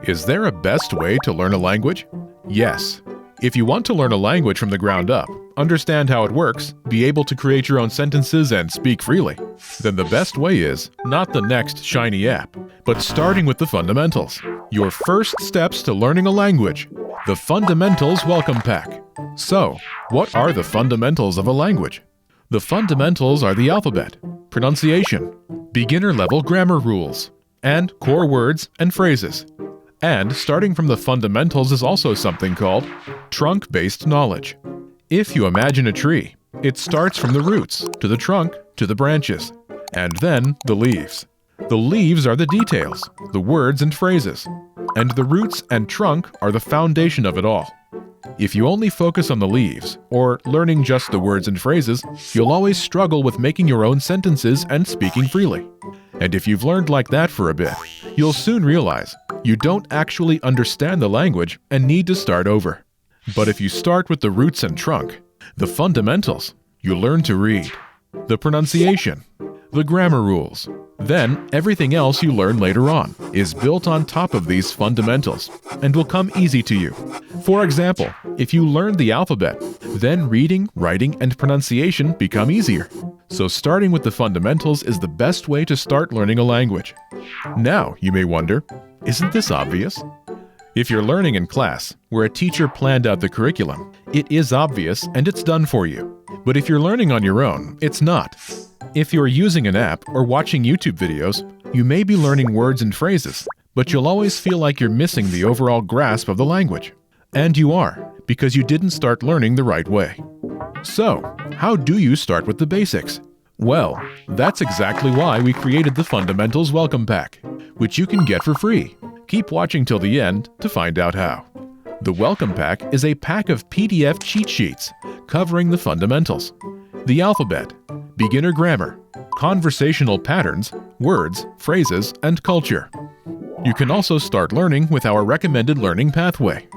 Is there a best way to learn a language? Yes. If you want to learn a language from the ground up, understand how it works, be able to create your own sentences and speak freely, then the best way is not the next shiny app, but starting with the fundamentals. Your first steps to learning a language. The Fundamentals Welcome Pack. So, what are the fundamentals of a language? The fundamentals are the alphabet, pronunciation, beginner-level grammar rules, and core words and phrases. And starting from the fundamentals is also something called trunk-based knowledge. If you imagine a tree, it starts from the roots, to the trunk, to the branches, and then the leaves. The leaves are the details, the words and phrases, and the roots and trunk are the foundation of it all. If you only focus on the leaves, or learning just the words and phrases, you'll always struggle with making your own sentences and speaking freely. And if you've learned like that for a bit, you'll soon realize you don't actually understand the language and need to start over. But if you start with the roots and trunk, the fundamentals, you learn to read, the pronunciation, the grammar rules. Then everything else you learn later on is built on top of these fundamentals and will come easy to you. For example, if you learn the alphabet, then reading, writing, and pronunciation become easier. So starting with the fundamentals is the best way to start learning a language. Now, you may wonder, isn't this obvious? If you're learning in class, where a teacher planned out the curriculum, it is obvious and it's done for you. But if you're learning on your own, it's not. If you're using an app or watching YouTube videos, you may be learning words and phrases, but you'll always feel like you're missing the overall grasp of the language. And you are, because you didn't start learning the right way. So, how do you start with the basics? Well, that's exactly why we created the Fundamentals Welcome Pack, which you can get for free. Keep watching till the end to find out how. The Welcome Pack is a pack of PDF cheat sheets covering the fundamentals, the alphabet, beginner grammar, conversational patterns, words, phrases, and culture. You can also start learning with our recommended learning pathway.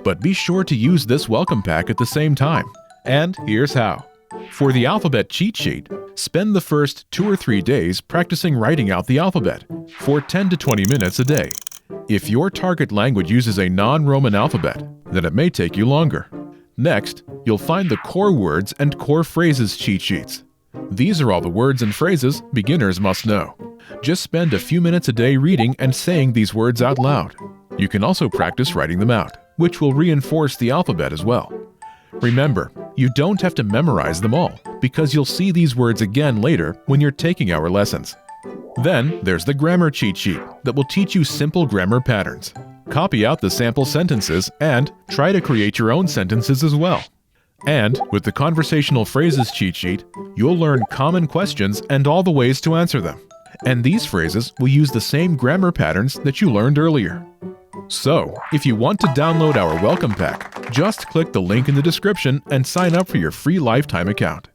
But be sure to use this Welcome Pack at the same time. And here's how. For the alphabet cheat sheet, spend the first 2 or 3 days practicing writing out the alphabet for 10 to 20 minutes a day. If your target language uses a non-Roman alphabet, then it may take you longer. Next, you'll find the core words and core phrases cheat sheets. These are all the words and phrases beginners must know. Just spend a few minutes a day reading and saying these words out loud. You can also practice writing them out, which will reinforce the alphabet as well. Remember, you don't have to memorize them all, because you'll see these words again later when you're taking our lessons. Then, there's the grammar cheat sheet that will teach you simple grammar patterns. Copy out the sample sentences and try to create your own sentences as well. And with the conversational phrases cheat sheet, you'll learn common questions and all the ways to answer them. And these phrases will use the same grammar patterns that you learned earlier. So, if you want to download our Welcome Pack, just click the link in the description and sign up for your free lifetime account.